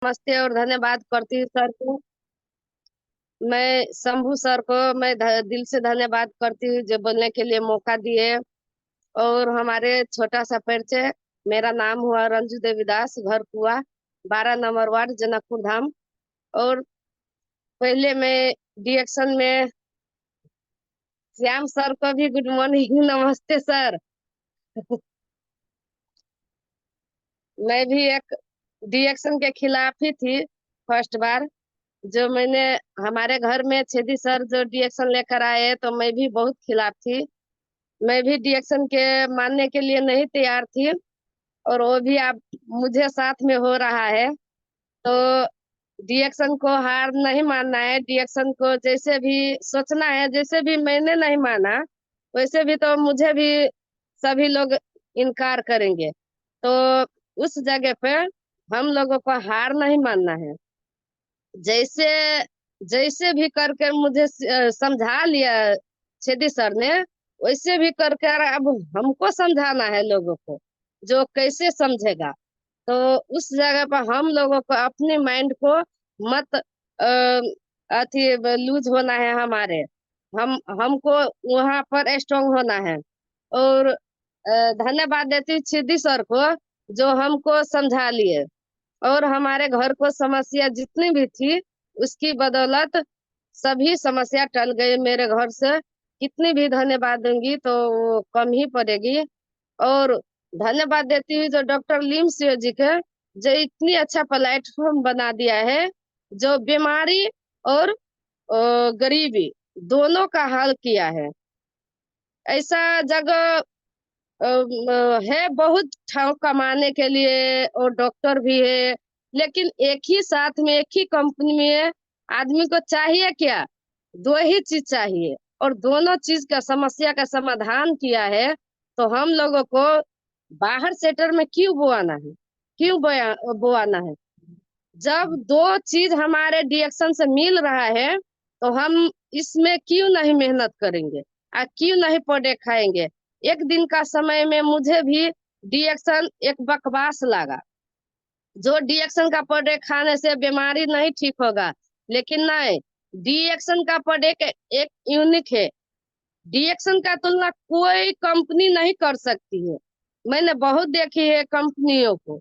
नमस्ते और धन्यवाद करती हूँ सर को। मैं शंभू सर को मैं दिल से धन्यवाद करती हूँ जो बोलने के लिए मौका दिए। और हमारे छोटा सा परिचय। मेरा नाम हुआ रंजू देवीदास, घर कुआ, 12 नंबर वार्ड, जनकपुर धाम। और पहले मैं डीएक्शन में श्याम सर को भी गुड मॉर्निंग नमस्ते सर। मैं भी एक डीएक्शन के खिलाफ ही थी फर्स्ट बार। जो मैंने हमारे घर में छेदी सर जो डीएक्शन लेकर आए तो मैं भी बहुत खिलाफ थी। मैं भी डीएक्शन के मानने के लिए नहीं तैयार थी। और वो भी आप मुझे साथ में हो रहा है तो डीएक्शन को हार नहीं मानना है। डीएक्शन को जैसे भी सोचना है, जैसे भी मैंने नहीं माना वैसे भी तो मुझे भी सभी लोग इनकार करेंगे। तो उस जगह पे हम लोगों को हार नहीं मानना है। जैसे जैसे भी करके मुझे समझा लिया छेदी सर ने, वैसे भी करके अब हमको समझाना है लोगों को, जो कैसे समझेगा। तो उस जगह पर हम लोगों को अपने माइंड को मत अथी लूज होना है हमारे। हमको वहां पर स्ट्रांग होना है। और धन्यवाद देती हूँ छिदी सर को जो हमको समझा लिए। और हमारे घर को समस्या जितनी भी थी उसकी बदौलत सभी समस्या टल गई मेरे घर से। कितनी भी धन्यवाद दूंगी तो वो कम ही पड़ेगी। और धन्यवाद देती हूँ जो डॉक्टर लीम सिंह जी के, जो इतनी अच्छा प्लेटफॉर्म बना दिया है, जो बीमारी और गरीबी दोनों का हल किया है। ऐसा जगह है बहुत ठाव कमाने के लिए और डॉक्टर भी है। लेकिन एक ही साथ में एक ही कंपनी में आदमी को चाहिए क्या? दो ही चीज चाहिए। और दोनों चीज का समस्या का समाधान किया है। तो हम लोगों को बाहर सेक्टर में क्यों बोआना है? क्यों बोआना है? जब दो चीज हमारे डिएक्शन से मिल रहा है तो हम इसमें क्यों नहीं मेहनत करेंगे? क्यों नहीं प्रोडक्ट खाएंगे? एक दिन का समय में मुझे भी डिएक्शन एक बकवास लगा। जो डिएक्शन का प्रोडक्ट खाने से बीमारी नहीं ठीक होगा, लेकिन नहीं, डिएक्शन का प्रोडक्ट एक यूनिक है। डिएक्शन का तुलना कोई कंपनी नहीं कर सकती है। मैंने बहुत देखी है कंपनियों को।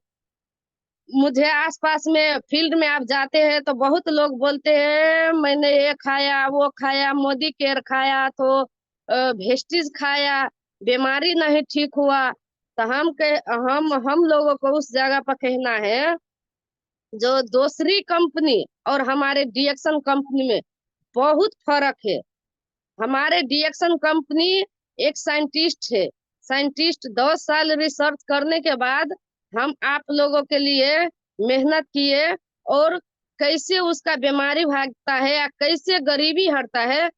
मुझे आसपास में फील्ड में आप जाते हैं तो बहुत लोग बोलते हैं मैंने ये खाया वो खाया, मोदी केयर खाया तो वेस्टीज खाया, बीमारी नहीं ठीक हुआ। तो हम लोगों को उस जगह पर कहना है, जो दूसरी कंपनी और हमारे डीएक्शन कंपनी में बहुत फर्क है। हमारे डीएक्शन कंपनी एक साइंटिस्ट है। साइंटिस्ट 10 साल रिसर्च करने के बाद हम आप लोगों के लिए मेहनत किए। और कैसे उसका बीमारी भागता है या कैसे गरीबी हटता है,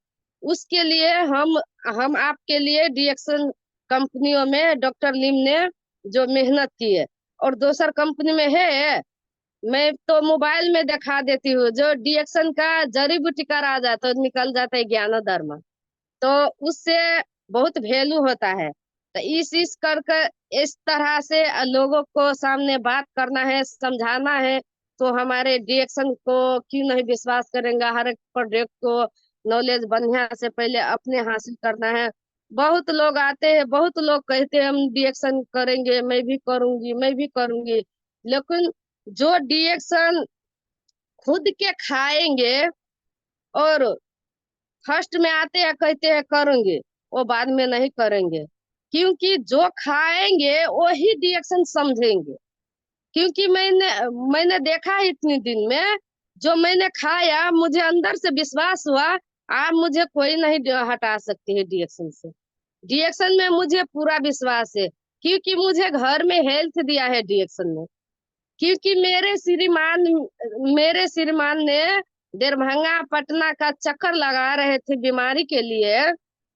उसके लिए हम आपके लिए डीएक्शन कंपनियों में डॉक्टर लिम ने जो मेहनत की है। और दूसर कंपनी में है, मैं तो मोबाइल में दिखा देती हूँ, जो डीएक्शन का जड़ी बूटी का राजा तो निकल जाता है ज्ञानोधर्म। तो उससे बहुत वैल्यू होता है। तो इस करके इस तरह से लोगों को सामने बात करना है, समझाना है। तो हमारे डिएक्शन को क्यों नहीं विश्वास करेंगे? हर एक प्रोडक्ट को नॉलेज बढ़िया से पहले अपने हासिल करना है। बहुत लोग आते हैं, बहुत लोग कहते हैं हम डिएक्शन करेंगे, मैं भी करूंगी, मैं भी करूंगी। लेकिन जो डिएक्शन खुद के खाएंगे और फर्स्ट में आते हैं कहते हैं करेंगे, वो बाद में नहीं करेंगे। क्योंकि जो खाएंगे वही रिएक्शन समझेंगे। क्योंकि मैंने देखा है इतने दिन में, जो मैंने खाया मुझे अंदर से विश्वास हुआ आप मुझे कोई नहीं हटा सकते है डिएक्शन से। डिएक्शन में मुझे पूरा विश्वास है, क्योंकि मुझे घर में हेल्थ दिया है डिएक्शन ने। क्योंकि मेरे श्रीमान ने दरभंगा पटना का चक्कर लगा रहे थे बीमारी के लिए।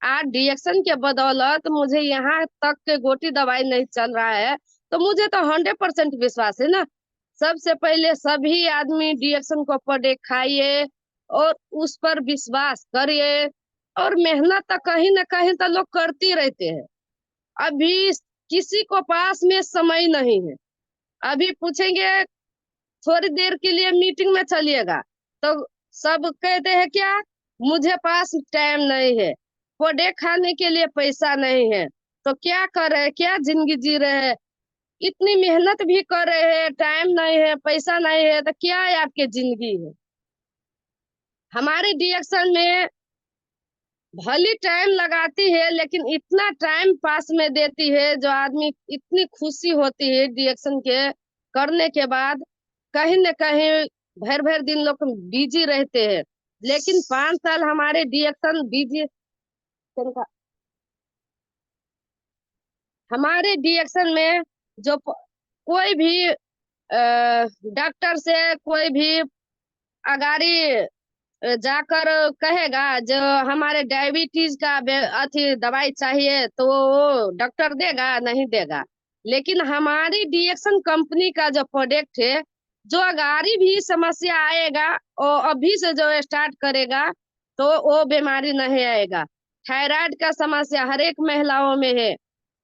आज डिएक्शन के बदौलत मुझे यहाँ तक के गोटी दवाई नहीं चल रहा है। तो मुझे तो 100% विश्वास है ना। सबसे पहले सभी आदमी डिएक्शन को प्रोडक्ट खाइए और उस पर विश्वास करिए। और मेहनत तो कहीं ना कहीं तो लोग करती रहते हैं। अभी किसी को पास में समय नहीं है। अभी पूछेंगे थोड़ी देर के लिए मीटिंग में चलिएगा तो सब कहते हैं क्या, मुझे पास टाइम नहीं है, प्रोडक्ट खाने के लिए पैसा नहीं है। तो क्या कर रहे हैं, क्या जिंदगी जी रहे हैं? इतनी मेहनत भी कर रहे हैं, टाइम नहीं है, पैसा नहीं है, तो क्या है आपकी जिंदगी है? हमारे डिएक्शन में भली टाइम लगाती है, लेकिन इतना टाइम पास में देती है जो आदमी इतनी खुशी होती है डिएक्शन के करने के बाद। कहीं न कहीं भर भर दिन लोग बिजी रहते हैं, लेकिन 5 साल हमारे डिएक्शन बिजी, हमारे डिएक्शन में जो कोई भी डॉक्टर से कोई भी अगाड़ी जाकर कहेगा जो हमारे डायबिटीज का अथी दवाई चाहिए, तो वो डॉक्टर देगा नहीं देगा। लेकिन हमारी डिएक्शन कंपनी का जो प्रोडक्ट है, जो अगाड़ी भी समस्या आएगा और अभी से जो स्टार्ट करेगा तो वो बीमारी नहीं आएगा। थायराइड का समस्या हर एक महिलाओं में है,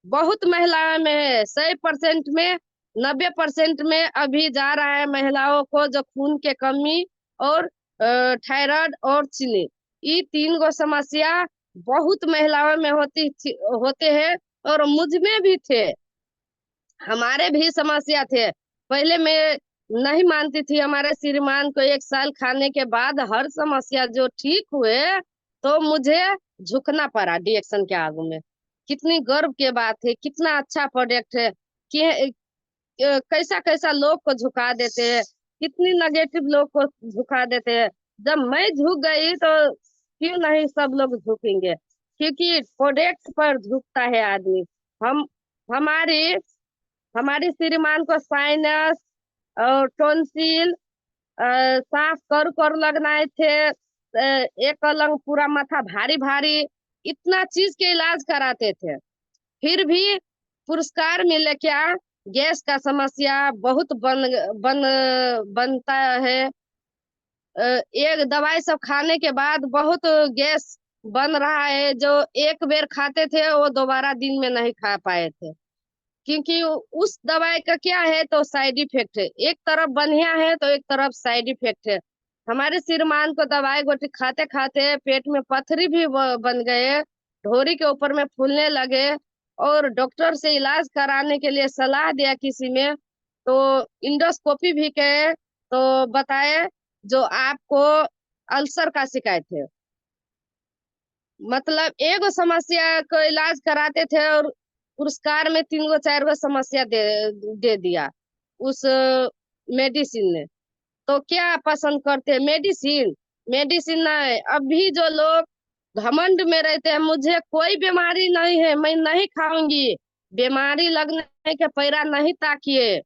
बहुत महिलाओं में है, 100% में 90% में अभी जा रहा है महिलाओं को जो खून के कमी और थायराइड और चीनी, ये 3 गो समस्या बहुत महिलाओं में होते हैं। और मुझ में भी थे, हमारे भी समस्या थे। पहले मैं नहीं मानती थी, हमारे श्रीमान को 1 साल खाने के बाद हर समस्या जो ठीक हुए, तो मुझे झुकना पड़ा डिएक्शन के आगू में। कितनी गर्व की बात है, कितना अच्छा प्रोडक्ट है कि कैसा कैसा लोग को झुका देते हैं, कितनी नेगेटिव लोग को झुका देते हैं। जब मैं झुक गई तो क्यों नहीं सब लोग झुकेंगे, क्योंकि प्रोडक्ट पर झुकता है आदमी। हम हमारी हमारी श्रीमान को साइनस और टॉन्सिल, सांस कर कर लगना थे, एक अलग पूरा माथा भारी भारी, इतना चीज के इलाज कराते थे, फिर भी पुरस्कार मिले क्या? गैस का समस्या बहुत बन बनता है। एक दवाई सब खाने के बाद बहुत गैस बन रहा है, जो एक बेर खाते थे वो दोबारा दिन में नहीं खा पाए थे, क्योंकि उस दवाई का क्या है तो साइड इफेक्ट है, एक तरफ बढ़िया है तो एक तरफ साइड इफेक्ट है। हमारे श्रीमान को दवाई गोटी खाते खाते पेट में पथरी भी बन गए, ढोरी के ऊपर में फूलने लगे, और डॉक्टर से इलाज कराने के लिए सलाह दिया किसी में, तो इंडोस्कोपी भी गए तो बताए जो आपको अल्सर का शिकायत है। मतलब एक समस्या को इलाज कराते थे और पुरस्कार में 3 4 समस्या दे दिया उस मेडिसिन ने। तो क्या पसंद करते हैं? मेडिसिन, मेडिसिन नहीं। अभी जो लोग घमंड में रहते हैं, मुझे कोई बीमारी नहीं है, मैं नहीं खाऊंगी, बीमारी लगने के पैरा नहीं ताकिए।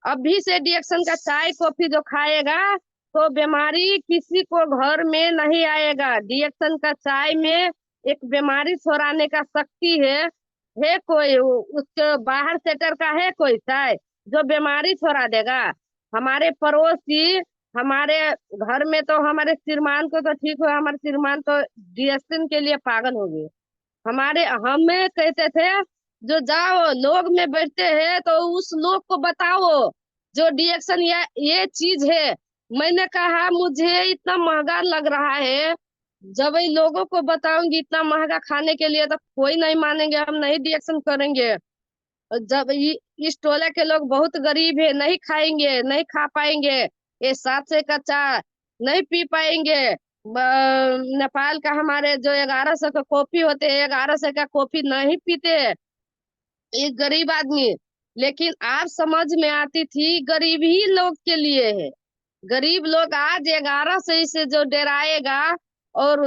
अभी से डिएक्शन का चाय कॉफी जो खाएगा तो बीमारी किसी को घर में नहीं आएगा। डिएक्शन का चाय में एक बीमारी छोड़ाने का शक्ति है कोई उसके बाहर सेटर का है कोई चाय जो बीमारी छोड़ा देगा? हमारे पड़ोसी, हमारे घर में तो हमारे श्रीमान को तो ठीक हुआ, हमारे श्रीमान तो डिएक्शन के लिए पागल हो गए। हमारे हमें कहते थे जो जाओ लोग में बैठते हैं तो उस लोग को बताओ जो डिएक्शन ये चीज है। मैंने कहा मुझे इतना महंगा लग रहा है, जब इन लोगों को बताऊंगी इतना महंगा खाने के लिए तो कोई नहीं मानेंगे, हम नहीं डिएक्शन करेंगे। जब इस टोले के लोग बहुत गरीब है, नहीं खाएंगे, नहीं खा पाएंगे, ये 700 का चाय नहीं पी पाएंगे। नेपाल का हमारे जो 1100 का कॉफी होते हैं, 1100 का कॉफी नहीं पीते एक गरीब आदमी। लेकिन आप समझ में आती थी गरीब ही लोग के लिए है। गरीब लोग आज 1100 से जो डराएगा, और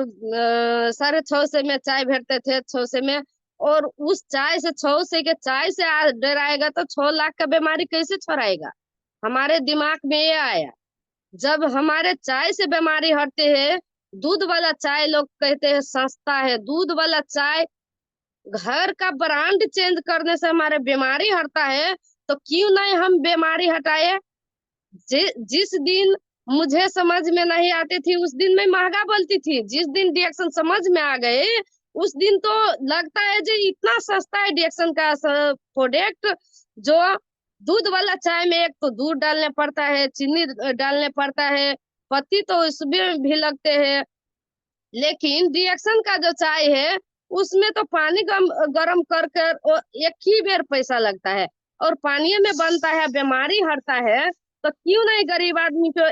650 में चाय भेजते थे, 600 में, और उस चाय से 600 के चाय से आज डराएगा तो 6 लाख का बीमारी कैसे छोड़ाएगा? हमारे दिमाग में ये आया। जब हमारे चाय से बीमारी हटते है, दूध वाला चाय लोग कहते हैं सस्ता है, दूध वाला चाय घर का ब्रांड चेंज करने से हमारे बीमारी हटता है, तो क्यों नहीं हम बीमारी हटाए? जिस दिन मुझे समझ में नहीं आती थी उस दिन मैं महंगा बोलती थी, जिस दिन डिएक्शन समझ में आ गए उस दिन तो लगता है जो इतना सस्ता है डिएक्शन का प्रोडक्ट, जो दूध वाला चाय में एक तो दूध डालने पड़ता है, चीनी डालने पड़ता है, पत्ती तो उसमें भी लगते हैं। लेकिन रिएक्शन का जो चाय है उसमें तो पानी गरम कर कर एक ही बेर पैसा लगता है, और पानी में बनता है, बीमारी हटता है। तो क्यों नहीं गरीब आदमी को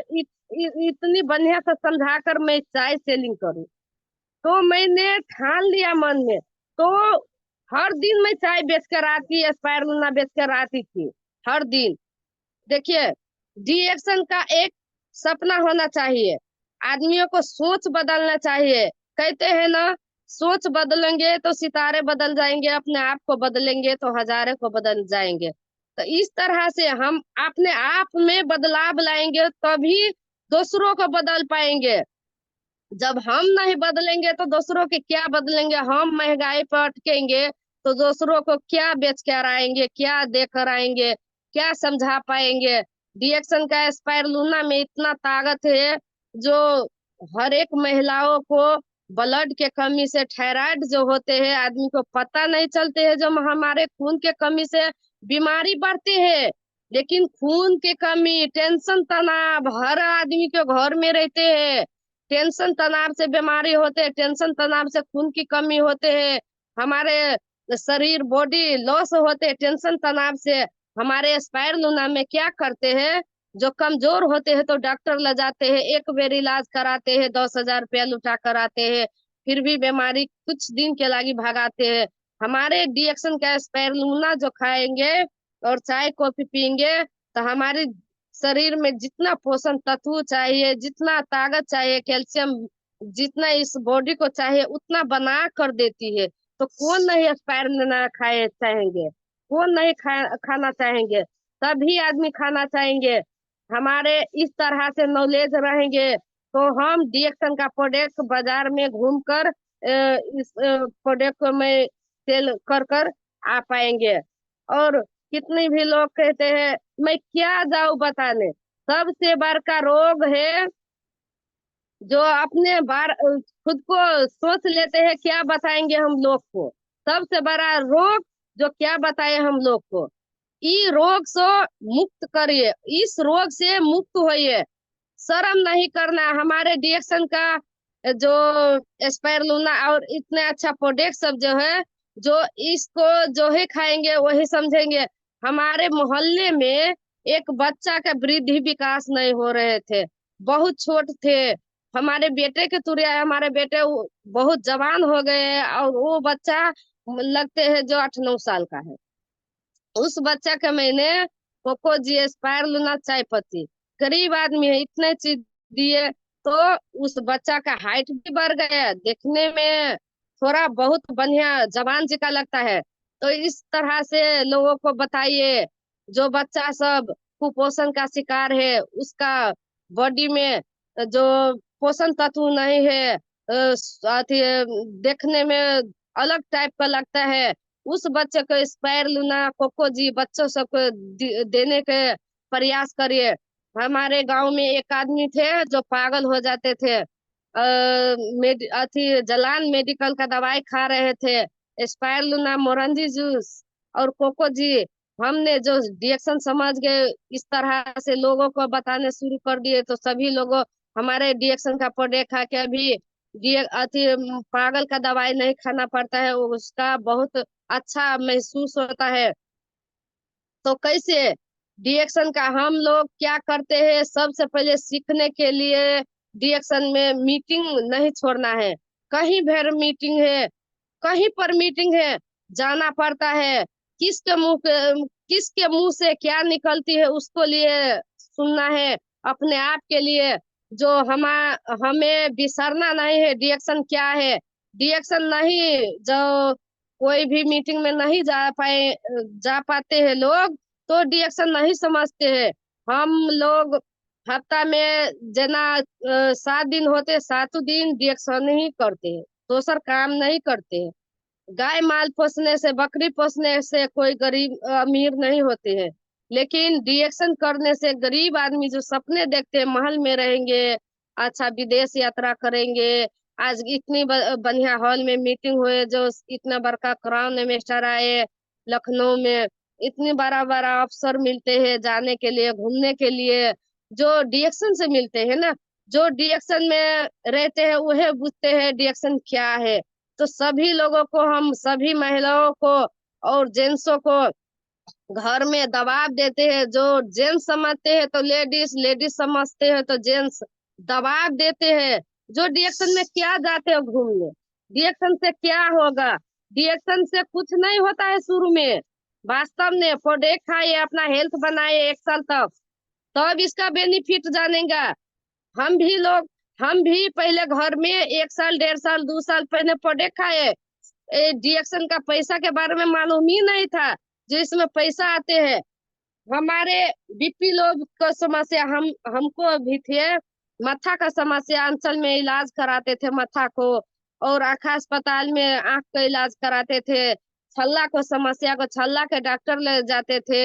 इतनी बढ़िया से समझा कर मैं चाय सेलिंग करूं। तो मैंने ठान लिया मन में। तो हर दिन मैं चाय बेच कर आती, स्पायरुलिना बेच कर आती थी हर दिन। देखिए, रिएक्शन का एक सपना होना चाहिए, आदमियों को सोच बदलना चाहिए। कहते हैं ना, सोच बदलेंगे तो सितारे बदल जाएंगे, अपने आप को बदलेंगे तो हजारे को बदल जाएंगे। तो इस तरह से हम अपने आप में बदलाव लाएंगे तभी दूसरों को बदल पाएंगे। जब हम नहीं बदलेंगे तो दूसरों के क्या बदलेंगे। हम महंगाई पर अटकेंगे तो दूसरों को क्या बेच कर आएंगे, क्या देकर आएंगे, क्या समझा पाएंगे। रिएक्शन का स्पायरुलिना में इतना ताकत है जो हर एक महिलाओं को ब्लड के कमी से, थायराइड जो होते हैं आदमी को पता नहीं चलते हैं, जो हमारे खून के कमी से बीमारी बढ़ती है। लेकिन खून की कमी, टेंशन, तनाव हर आदमी के घर में रहते हैं। टेंशन तनाव से बीमारी होते हैं, टेंशन तनाव से खून की कमी होते हैं, हमारे शरीर बॉडी लॉस होते हैं टेंशन तनाव से। हमारे स्पायरुलिना में क्या करते हैं, जो कमजोर होते हैं तो डॉक्टर ले जाते हैं, एक बेर इलाज कराते हैं, 10,000 रुपया लुटा कर आते हैं, फिर भी बीमारी कुछ दिन के लागी भगाते हैं। हमारे रिएक्शन का स्पायरुलिना जो खाएंगे और चाय कॉफी पियेंगे तो हमारी शरीर में जितना पोषण तत्व चाहिए, जितना ताकत चाहिए, कैल्शियम जितना इस बॉडी को चाहिए उतना बना कर देती है। तो कौन नहीं एस्पायरुलिना खाए चाहेंगे, कौन नहीं खाना चाहेंगे। सभी आदमी खाना चाहेंगे। हमारे इस तरह से नॉलेज रहेंगे तो हम डिएक्शन का प्रोडक्ट बाजार में घूमकर इस प्रोडक्ट को मैं सेल कर कर आ पाएंगे। और कितने भी लोग कहते हैं मैं क्या जाऊं बताने। सबसे बड़का रोग है जो अपने बार खुद को सोच लेते हैं क्या बताएंगे हम लोग को। सबसे बड़ा रोग जो क्या बताए हम लोग को। ई रोग से मुक्त करिए, इस रोग से मुक्त होइए। शर्म नहीं करना। हमारे डिएक्शन का जो स्पायरुलिना और इतने अच्छा प्रोडक्ट सब जो है, जो इसको जो ही खाएंगे वही समझेंगे। हमारे मोहल्ले में एक बच्चा का वृद्धि विकास नहीं हो रहे थे, बहुत छोट थे। हमारे बेटे के तुरिया हमारे बेटे बहुत जवान हो गए हैं, और वो बच्चा लगते हैं जो 8-9 साल का है। उस बच्चा का मैंने कोको जी स्पायरुलिना चाय पत्ती, गरीब आदमी है इतने चीज दिए, तो उस बच्चा का हाइट भी बढ़ गया, देखने में थोड़ा बहुत बढ़िया जवान जी का लगता है। तो इस तरह से लोगों को बताइए, जो बच्चा सब कुपोषण का शिकार है, उसका बॉडी में जो पोषण तत्व नहीं है, अथी देखने में अलग टाइप का लगता है, उस बच्चे को स्पायरुलिना कोको जी बच्चों सबको देने के प्रयास करिए। हमारे गांव में एक आदमी थे जो पागल हो जाते थे, अथी जलान मेडिकल का दवाई खा रहे थे, स्पायरुलिना मोरंजी जूस और कोको जी हमने जो रिएक्शन समझ गए, इस तरह से लोगों को बताने शुरू कर दिए। तो सभी लोगों हमारे रिएक्शन का प्रोडक्ट खा के अभी अथी पागल का दवाई नहीं खाना पड़ता है, उसका बहुत अच्छा महसूस होता है। तो कैसे रिएक्शन का हम लोग क्या करते हैं, सबसे पहले सीखने के लिए रिएक्शन में मीटिंग नहीं छोड़ना है। कहीं भर मीटिंग है, कहीं पर मीटिंग है, जाना पड़ता है। किसके मुंह से क्या निकलती है उसको लिए सुनना है, अपने आप के लिए। जो हमें बिसरना नहीं है रिएक्शन क्या है। रिएक्शन नहीं, जो कोई भी मीटिंग में नहीं जा पाते हैं लोग, तो रिएक्शन नहीं समझते हैं। हम लोग हफ्ता में जना 7 दिन होते, 7 दिन रिएक्शन ही करते हैं, दोसर काम नहीं करते हैं। गाय माल पोसने से, बकरी पोसने से कोई गरीब अमीर नहीं होते हैं। लेकिन रिएक्शन करने से गरीब आदमी जो सपने देखते हैं महल में रहेंगे, अच्छा विदेश यात्रा करेंगे, आज इतनी बढ़िया हॉल में मीटिंग हुए, जो इतना बड़का क्राउन मिनिस्टर आए लखनऊ में, इतनी बड़ा बड़ा अफसर मिलते हैं जाने के लिए, घूमने के लिए, जो डीएक्शन से मिलते हैं ना, जो डीएक्शन में रहते हैं वह पूछते हैं डीएक्शन क्या है। तो सभी लोगों को, हम सभी महिलाओं को और जेंट्सों को घर में दबाव देते हैं। जो जेंट्स समझते हैं तो लेडीज, लेडीज समझते हैं तो जेंट्स दबाव देते हैं। जो डीएक्शन में क्या जाते हैं घूमने, डीएक्शन से क्या होगा? डीएक्शन से कुछ नहीं होता है शुरू में। वास्तव में प्रोडक्ट खाइए, अपना हेल्थ बनाए 1 साल तक, तब इसका बेनिफिट जानेगा। हम भी लोग, हम भी पहले घर में 1 साल, 1.5 साल, 2 साल पहले प्रोडक्ट खाए। डीएक्शन का पैसा के बारे में मालूम ही नहीं था जो इसमें पैसा आते हैं। हमारे बीपी लोग को समस्या, हमको भी थे। मत्था का समस्या, अंचल में इलाज कराते थे मत्था को, और आँख अस्पताल में आँख का इलाज कराते थे। छल्ला को समस्या को छल्ला के डॉक्टर ले जाते थे।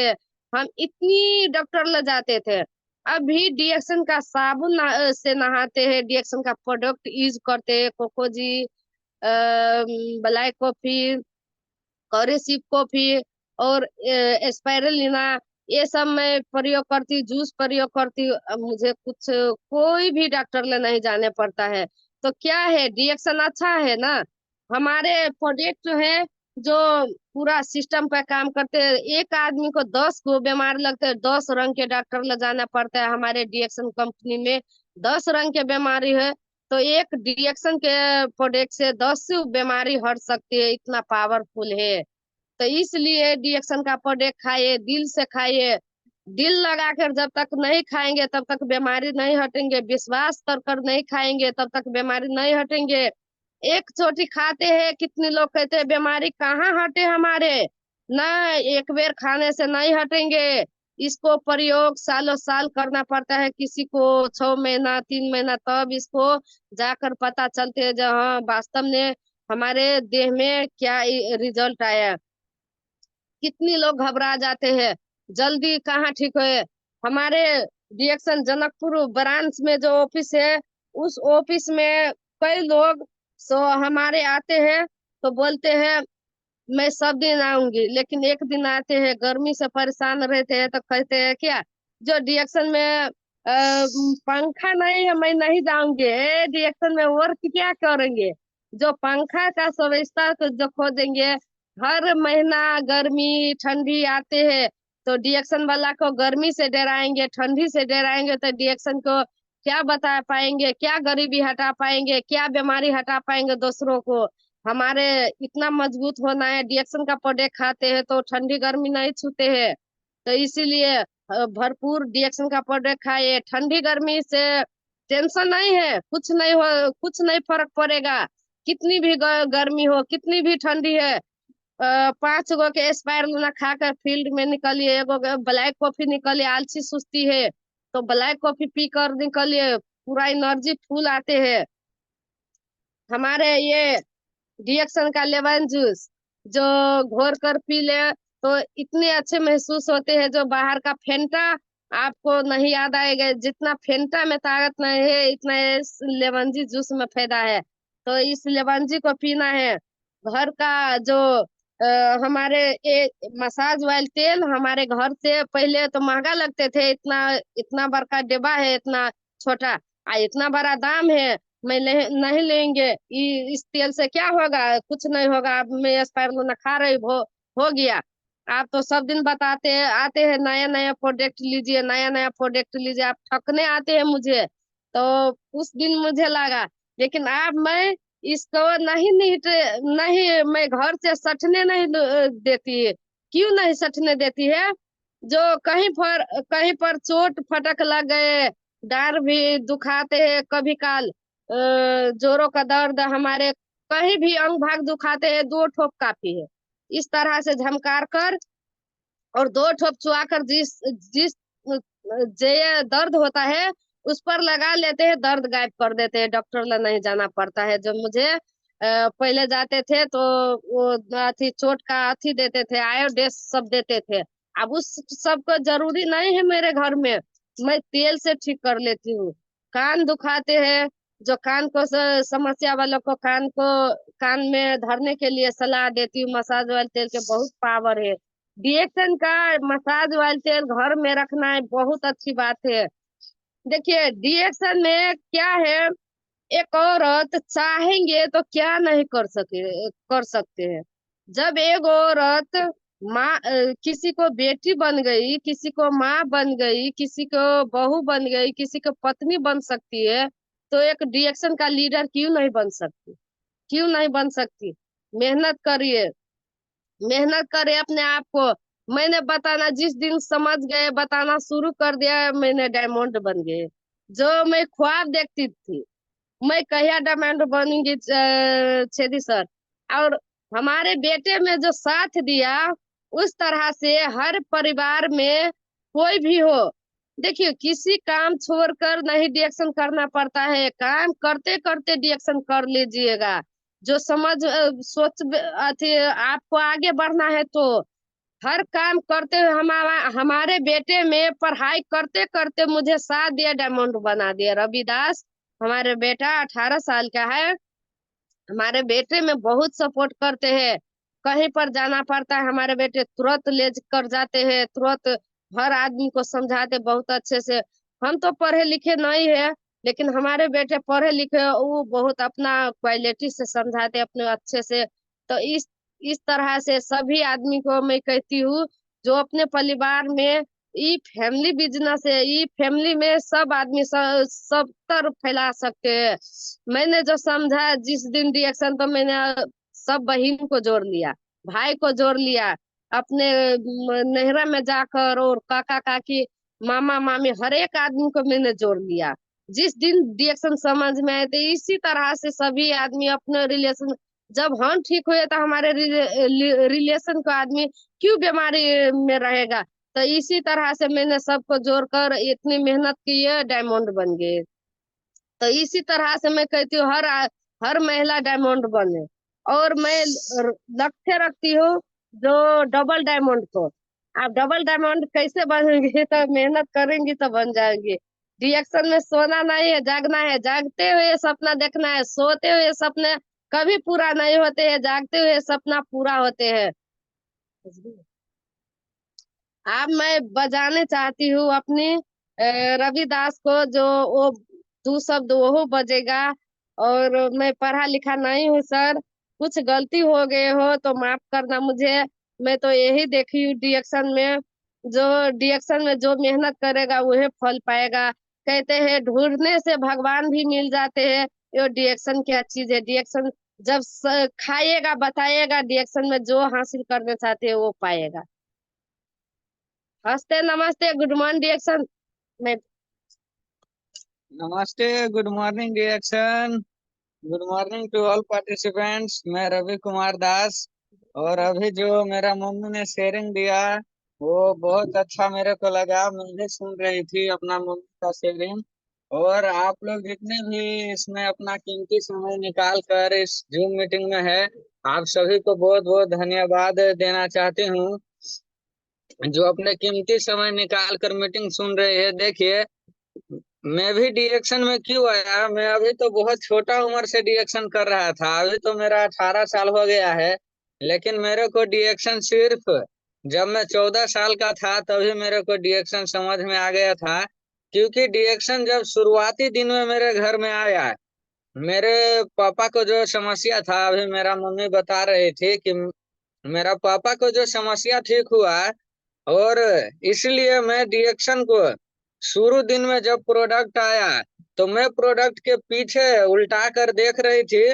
हम इतनी डॉक्टर ले जाते थे। अभी डीएक्शन का साबुन से नहाते हैं, डीएक्शन का प्रोडक्ट यूज करते हैं, कोकोजी, ब्लैक कॉफी, कॉरेसिप कॉफी और स्पाइरुलिना, ये सब मैं प्रयोग करती हूँ, जूस प्रयोग करती हूँ। अब मुझे कुछ कोई भी डॉक्टर ले नहीं जाने पड़ता है। तो क्या है, डीएक्शन अच्छा है ना। हमारे प्रोडक्ट जो है, जो पूरा सिस्टम पे काम करते हैं। एक आदमी को 10 को बीमारी लगते हैं, 10 रंग के डॉक्टर ले जाना पड़ता है। हमारे डीएक्शन कंपनी में 10 रंग के बीमारी है, तो एक डीएक्शन के प्रोडक्ट से 10 बीमारी हट सकती है, इतना पावरफुल है। तो इसलिए डीएक्शन का प्रोडक्ट खाइए, दिल से खाइए। दिल लगाकर जब तक नहीं खाएंगे तब तक बीमारी नहीं हटेंगे। विश्वास कर कर नहीं खाएंगे तब तक बीमारी नहीं हटेंगे। एक चोटी खाते हैं, कितने लोग कहते हैं बीमारी कहाँ हटे हमारे। ना, एक बेर खाने से नहीं हटेंगे। इसको प्रयोग सालों साल करना पड़ता है। किसी को 6 महीना, 3 महीना, तब इसको जाकर पता चलते है जो हाँ वास्तव में हमारे देह में क्या रिजल्ट आया। कितनी लोग घबरा जाते हैं, जल्दी कहाँ ठीक हुए। हमारे डीएक्शन जनकपुर ब्रांच में जो ऑफिस है, उस ऑफिस में कई लोग सो हमारे आते हैं, तो बोलते हैं मैं सब दिन आऊंगी, लेकिन एक दिन आते हैं, गर्मी से परेशान रहते हैं, तो कहते हैं क्या, जो डीएक्शन में पंखा नहीं है मैं नहीं जाऊंगी। डीएक्शन में वर्क क्या करेंगे? जो पंखा का व्यवस्था तो जो खोजेंगे। हर महीना गर्मी ठंडी आते हैं, तो डीएक्शन वाला को गर्मी से डराएंगे, ठंडी से डराएंगे, तो डीएक्शन को क्या बता पाएंगे, क्या गरीबी हटा पाएंगे, क्या बीमारी हटा पाएंगे दूसरों को। हमारे इतना मजबूत होना है, डीएक्शन का प्रोडक्ट खाते हैं तो ठंडी गर्मी नहीं छूते हैं। तो इसीलिए भरपूर डीएक्शन का प्रोडक्ट खाइए। ठंडी गर्मी से टेंशन नहीं है, कुछ नहीं हो, कुछ नहीं फर्क पड़ेगा। कितनी भी गर्मी हो, कितनी भी ठंडी है, 5 गो के स्पाइरुलिना खाकर फील्ड में निकलिए, एगो ब्लैक कॉफी निकलिए, आलसी सुस्ती है तो ब्लैक कॉफी पी कर निकलिए, पूरा एनर्जी फुल आते हैं। हमारे ये डीएक्शन का लेमन जूस जो घोर कर पी ले तो इतने अच्छे महसूस होते हैं। जो बाहर का फेंटा आपको नहीं याद आएगा, जितना फेंटा में ताकत नहीं है इतना इस लेमन जी जूस में फायदा है। तो इस लेमन जी को पीना है। घर का जो हमारे ये मसाज ऑयल तेल हमारे घर से पहले तो महंगा लगते थे, इतना इतना बड़का डिब्बा है, इतना छोटा, इतना बड़ा दाम है, मैं नहीं लेंगे। इस तेल से क्या होगा, कुछ नहीं होगा। अब मैं स्पाइरुलिना खा रही हो गया। आप तो सब दिन बताते हैं, आते हैं नया नया प्रोडक्ट लीजिए, नया नया प्रोडक्ट लीजिए, आप ठगने आते हैं मुझे। तो उस दिन मुझे लगा, लेकिन अब मैं इसको नहीं, मैं घर से सटने नहीं देती है। क्यों नहीं सटने देती है? जो कहीं पर चोट फटक लग गए, डार भी दुखाते हैं कभी काल, जोरों का दर्द, हमारे कहीं भी अंग भाग दुखाते हैं, 2 ठोप काफी है। इस तरह से झमकार कर और 2 ठोप चुआ कर जिस जिस जे दर्द होता है उस पर लगा लेते हैं, दर्द गायब कर देते हैं। डॉक्टर ला नहीं जाना पड़ता है। जो मुझे पहले जाते थे तो वो अथी चोट का अथी देते थे, आयोडेक्स सब देते थे। अब उस सब को जरूरी नहीं है मेरे घर में, मैं तेल से ठीक कर लेती हूँ। कान दुखाते हैं, जो कान को समस्या वालों को कान में धरने के लिए सलाह देती हूँ। मसाज ऑयल तेल के बहुत पावर है, डीएक्शन का मसाज ऑयल तेल घर में रखना है, बहुत अच्छी बात है। देखिए डीएक्शन में क्या है, एक औरत चाहेंगे तो क्या नहीं कर सकते हैं। जब एक औरत माँ किसी को बेटी बन गई, किसी को माँ बन गई, किसी को बहू बन गई, किसी को पत्नी बन सकती है, तो एक डीएक्शन का लीडर क्यों नहीं बन सकती, क्यों नहीं बन सकती। मेहनत करिए, मेहनत करे अपने आप को। मैंने बताना जिस दिन समझ गए, बताना शुरू कर दिया, मैंने डायमंड बन गए। जो मैं ख्वाब देखती थी, मैं कहिया डायमंड बनूंगी छेदी सर। और हमारे बेटे में जो साथ दिया, उस तरह से हर परिवार में कोई भी हो, देखिए किसी काम छोड़कर नहीं डिएक्शन करना पड़ता है, काम करते करते डिएक्शन कर लीजिएगा। जो सोच अथी आपको आगे बढ़ना है तो हर काम करते हुए, हमारे बेटे में पढ़ाई करते करते मुझे साथ दिया, डायमंड बना दिया रविदास। हमारे बेटा 18 साल का है, हमारे बेटे में बहुत सपोर्ट करते हैं। कहीं पर जाना पड़ता है, हमारे बेटे तुरंत ले कर जाते हैं, तुरंत हर आदमी को समझाते बहुत अच्छे से। हम तो पढ़े लिखे नहीं है, लेकिन हमारे बेटे पढ़े लिखे हैं, वो बहुत अपना क्वालिटी से समझाते अपने अच्छे से। तो इस तरह से सभी आदमी को मैं कहती हूँ, जो अपने परिवार में ई फैमिली बिजनेस है, ई फैमिली में सब आदमी सब तरफ फैला सकते हैं। मैंने जो समझा जिस दिन रिएक्शन, तो मैंने सब बहन को जोड़ लिया, भाई को जोड़ लिया, अपने नहरा में जाकर, और काका काकी, मामा मामी, हर एक आदमी को मैंने जोड़ लिया। जिस दिन रिएक्शन समझ में आए, तो इसी तरह से सभी आदमी अपने रिलेशन, जब हम ठीक हुए तो हमारे रिलेशन का आदमी क्यों बीमारी में रहेगा। तो इसी तरह से मैंने सबको जोड़कर इतनी मेहनत की है, डायमंड बन गए। तो इसी तरह से मैं कहती हूँ हर महिला डायमंड बने। और मैं लक्ष्य रखती हूँ जो डबल डायमंड को। आप डबल डायमंड कैसे बनेंगे, तो मेहनत करेंगी तो बन जाएंगे। रिएक्शन में सोना नहीं है, जागना है, जागते हुए सपना देखना है, सोते हुए सपने कभी पूरा नहीं होते हैं, जागते हुए सपना पूरा होते हैं। अब मैं बजाने चाहती हूँ अपनी रविदास को, जो वो दो शब्द वो बजेगा। और मैं पढ़ा लिखा नहीं हूँ सर, कुछ गलती हो गए हो तो माफ करना मुझे। मैं तो यही देखी हूँ डिएक्शन में, जो डिएक्शन में जो मेहनत करेगा वही फल पाएगा। कहते हैं ढूंढने से भगवान भी मिल जाते हैं। ये डिएक्शन क्या चीज है, डिएक्शन जब खाइएगा बताइएगा, डिएक्शन में जो हासिल करना चाहते हैं वो पाएगा। हंसते नमस्ते, गुड मॉर्निंग डिएक्शन में। नमस्ते, good morning diction. Good morning to all participants. मैं रवि कुमार दास। और अभी जो मेरा मम्मी ने शेयरिंग दिया वो बहुत अच्छा मेरे को लगा। मैं भी सुन रही थी अपना मम्मी का शेयरिंग। और आप लोग जितने भी इसमें अपना कीमती समय निकाल कर इस जूम मीटिंग में है, आप सभी को बहुत बहुत धन्यवाद देना चाहती हूँ, जो अपने कीमती समय निकाल कर मीटिंग सुन रहे हैं। देखिए, मैं भी डिएक्शन में क्यों आया, मैं अभी तो बहुत छोटा उम्र से डिएक्शन कर रहा था, अभी तो मेरा 18 साल हो गया है। लेकिन मेरे को डिएक्शन सिर्फ जब मैं 14 साल का था तभी मेरे को डिएक्शन समझ में आ गया था। क्योंकि डिएक्शन जब शुरुआती दिन में मेरे घर में आया, मेरे पापा को जो समस्या था, अभी मेरा मम्मी बता रही थी कि मेरा पापा को जो समस्या ठीक हुआ, और इसलिए मैं डिएक्शन को शुरू दिन में जब प्रोडक्ट आया तो मैं प्रोडक्ट के पीछे उल्टा कर देख रही थी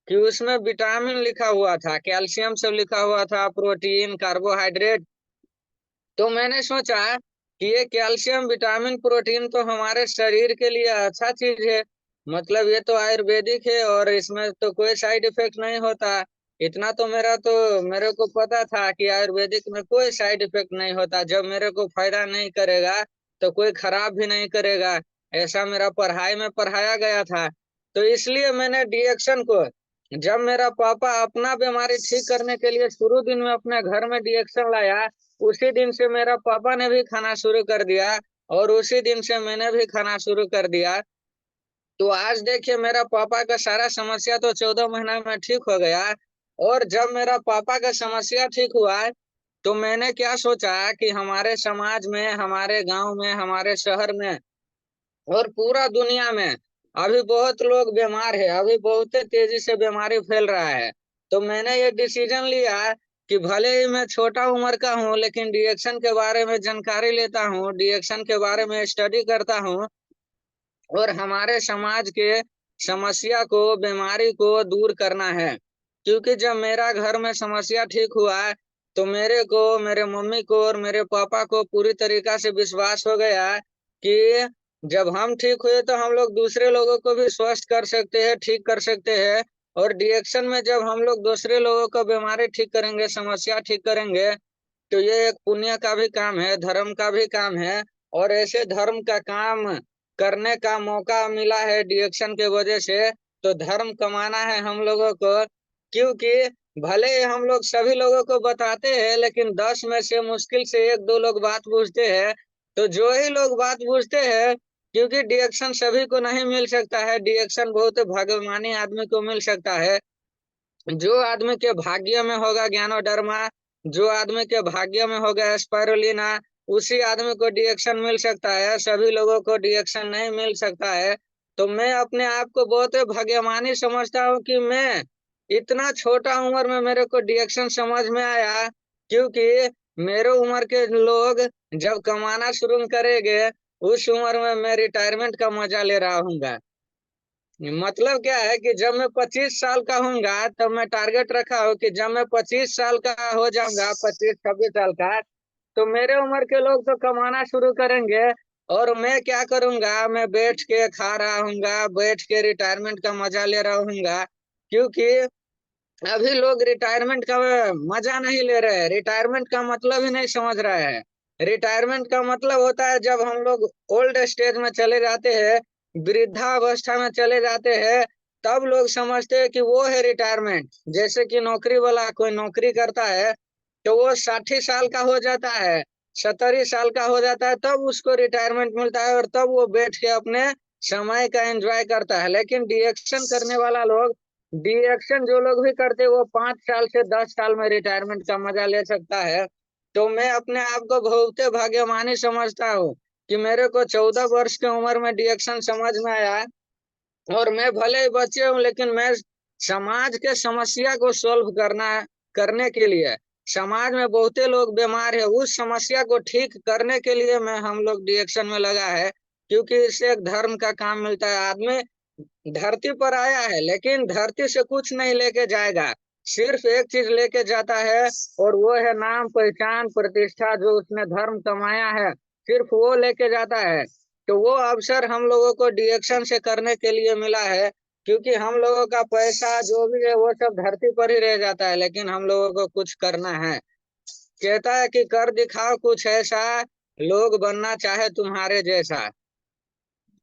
कि उसमें विटामिन लिखा हुआ था, कैल्शियम सब लिखा हुआ था, प्रोटीन, कार्बोहाइड्रेट। तो मैंने सोचा कि ये कैल्शियम, विटामिन, प्रोटीन तो हमारे शरीर के लिए अच्छा चीज है, मतलब ये तो आयुर्वेदिक है और इसमें तो कोई साइड इफेक्ट नहीं होता। इतना तो मेरे को पता था कि आयुर्वेदिक में कोई साइड इफेक्ट नहीं होता, जब मेरे को फायदा नहीं करेगा तो कोई खराब भी नहीं करेगा, ऐसा मेरा पढ़ाई में पढ़ाया गया था। तो इसलिए मैंने डिएक्शन को, जब मेरा पापा अपना बीमारी ठीक करने के लिए शुरू दिन में अपने घर में डिएक्शन लाया, उसी दिन से मेरा पापा ने भी खाना शुरू कर दिया और उसी दिन से मैंने भी खाना शुरू कर दिया। तो आज देखिए, मेरा पापा का सारा समस्या तो 14 महीना में ठीक हो गया। और जब मेरा पापा का समस्या ठीक हुआ तो मैंने क्या सोचा कि हमारे समाज में, हमारे गांव में, हमारे शहर में और पूरा दुनिया में अभी बहुत लोग बीमार है, अभी बहुत तेजी से बीमारी फैल रहा है। तो मैंने ये डिसीजन लिया कि भले ही मैं छोटा उम्र का हूँ, लेकिन डिएक्शन के बारे में जानकारी लेता हूँ, डिएक्शन के बारे में स्टडी करता हूँ और हमारे समाज के समस्या को, बीमारी को दूर करना है। क्योंकि जब मेरा घर में समस्या ठीक हुआ तो मेरे को, मेरे मम्मी को और मेरे पापा को पूरी तरीका से विश्वास हो गया कि जब हम ठीक हुए तो हम लोग दूसरे लोगों को भी स्वस्थ कर सकते हैं, ठीक कर सकते हैं। और डिएक्शन में जब हम लोग दूसरे लोगों को बीमारी ठीक करेंगे, समस्या ठीक करेंगे, तो ये एक पुण्य का भी काम है, धर्म का भी काम है। और ऐसे धर्म का काम करने का मौका मिला है डिएक्शन के वजह से, तो धर्म कमाना है हम लोगों को। क्योंकि भले ही हम लोग सभी लोगों को बताते हैं, लेकिन 10 में से मुश्किल से एक दो लोग बात पूछते हैं। तो जो ही लोग बात पूछते हैं, क्योंकि डिएक्शन सभी को नहीं मिल सकता है, डिएक्शन बहुत भाग्यमानी आदमी को मिल सकता है। जो आदमी के भाग्य में होगा ज्ञानोडर्मा, जो आदमी के भाग्य में होगा स्पाइरुलिना, उसी आदमी को डिएक्शन मिल सकता है, सभी लोगों को डिएक्शन नहीं मिल सकता है। तो मैं अपने आप को बहुत भाग्यमानी समझता हूँ कि मैं इतना छोटा उम्र में मेरे को डिएक्शन समझ में आया। क्योंकि मेरे उम्र के लोग जब कमाना शुरू करेंगे, उस उम्र में मैं रिटायरमेंट का मजा ले रहा हूँ। मतलब क्या है कि जब मैं 25 साल का हूँगा, तब मैं टारगेट रखा हो कि जब मैं 25 साल का हो जाऊंगा, 25-26 साल का, तो मेरे उम्र के लोग तो कमाना शुरू करेंगे। और मैं क्या करूंगा, मैं बैठ के खा रहा हूँगा, बैठ के रिटायरमेंट का मजा ले रहा हूँगा। क्योंकि अभी लोग रिटायरमेंट का मजा नहीं ले रहे हैं, रिटायरमेंट का मतलब ही नहीं समझ रहे हैं। रिटायरमेंट का मतलब होता है जब हम लोग ओल्ड स्टेज में चले जाते हैं, वृद्धावस्था में चले जाते हैं, तब लोग समझते हैं कि वो है रिटायरमेंट। जैसे कि नौकरी वाला कोई नौकरी करता है, तो वो 60 साल का हो जाता है, 70 साल का हो जाता है, तब उसको रिटायरमेंट मिलता है और तब वो बैठ के अपने समय का एंजॉय करता है। लेकिन डिएक्शन करने वाला लोग, डिएक्शन जो लोग भी करते हैं, वो 5 साल से 10 साल में रिटायरमेंट का मजा ले सकता है। तो मैं अपने आप को बहुत भाग्यमानी समझता हूँ कि मेरे को 14 वर्ष की उम्र में डिएक्शन समझ में आया। और मैं भले ही बच्चे हूँ, लेकिन मैं समाज के समस्या को सॉल्व करने के लिए, समाज में बहुते लोग बीमार है, उस समस्या को ठीक करने के लिए मैं, हम लोग डिएक्शन में लगा है। क्योंकि इससे एक धर्म का काम मिलता है। आदमी धरती पर आया है, लेकिन धरती से कुछ नहीं लेके जाएगा, सिर्फ एक चीज लेके जाता है, और वो है नाम, पहचान, प्रतिष्ठा, जो उसने धर्म कमाया है, सिर्फ वो लेके जाता है। तो वो अवसर हम लोगों को डिएक्शन से करने के लिए मिला है। क्योंकि हम लोगों का पैसा जो भी है वो सब धरती पर ही रह जाता है, लेकिन हम लोगों को कुछ करना है। कहता है कि कर दिखाओ कुछ ऐसा, लोग बनना चाहे तुम्हारे जैसा।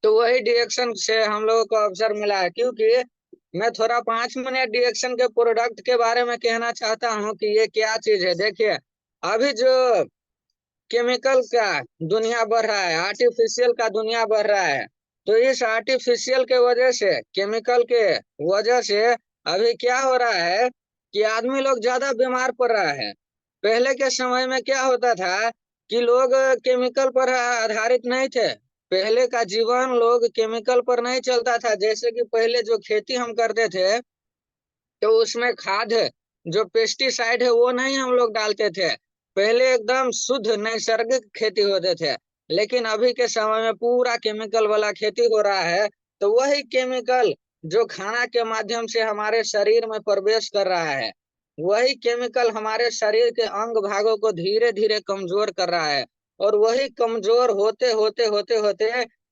तो वही डिएक्शन से हम लोगों को अवसर मिला है। क्योंकि मैं थोड़ा 5 मिनट डिएक्शन के प्रोडक्ट के बारे में कहना चाहता हूँ कि ये क्या चीज है। देखिए, अभी जो केमिकल का दुनिया बढ़ रहा है, आर्टिफिशियल का दुनिया बढ़ रहा है, तो इस आर्टिफिशियल के वजह से, केमिकल के वजह से अभी क्या हो रहा है कि आदमी लोग ज्यादा बीमार पड़ रहा है। पहले के समय में क्या होता था कि लोग केमिकल पर आधारित नहीं थे। पहले का जीवन लोग केमिकल पर नहीं चलता था। जैसे कि पहले जो खेती हम करते थे, तो उसमें खाद, जो पेस्टिसाइड है, वो नहीं हम लोग डालते थे। पहले एकदम शुद्ध नैसर्गिक खेती होते थे। लेकिन अभी के समय में पूरा केमिकल वाला खेती हो रहा है। तो वही केमिकल जो खाना के माध्यम से हमारे शरीर में प्रवेश कर रहा है, वही केमिकल हमारे शरीर के अंग भागों को धीरे धीरे कमजोर कर रहा है। और वही कमजोर होते होते होते होते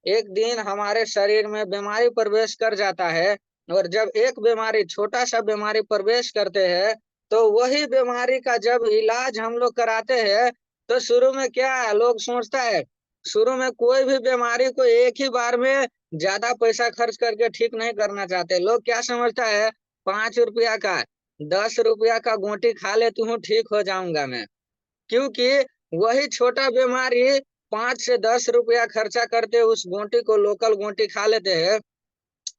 एक दिन हमारे शरीर में बीमारी प्रवेश कर जाता है। और जब एक बीमारी, छोटा सा बीमारी प्रवेश करते हैं, तो वही बीमारी का जब इलाज हम लोग कराते हैं, तो शुरू में क्या लोग सोचता है, शुरू में कोई भी बीमारी को एक ही बार में ज्यादा पैसा खर्च करके ठीक नहीं करना चाहते। लोग क्या समझता है, 5 रुपया का, 10 रुपया का गोटी खा लेती हूँ, ठीक हो जाऊंगा मैं। क्योंकि वही छोटा बीमारी 5 से 10 रुपया खर्चा करते उस गोटी को, लोकल गोटी खा लेते हैं।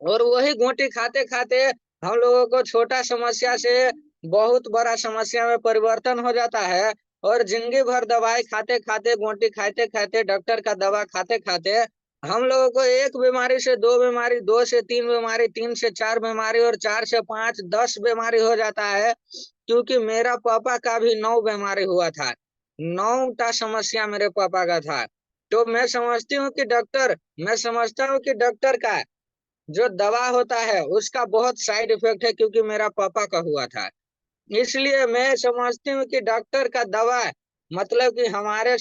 और वही गोटी खाते खाते हम लोगों को छोटा समस्या से बहुत बड़ा समस्या में परिवर्तन हो जाता है। और जिंदगी भर दवाई खाते खाते, गोटी खाते खाते, डॉक्टर का दवा खाते खाते हम लोगों को एक बीमारी से दो बीमारी, दो से तीन बीमारी, तीन से चार बीमारी और चार से पांच, 10 बीमारी हो जाता है। क्योंकि मेरा पापा का भी 9 बीमारी हुआ था, 9टा समस्या मेरे पापा का था। तो मैं समझता हूँ कि डॉक्टर का जो दवा होता है उसका बहुत साइड इफेक्ट है, क्योंकि मेरा पापा का हुआ था। इसलिए मैं समझती हूँ कि डॉक्टर का दवा मतलब कि हमारे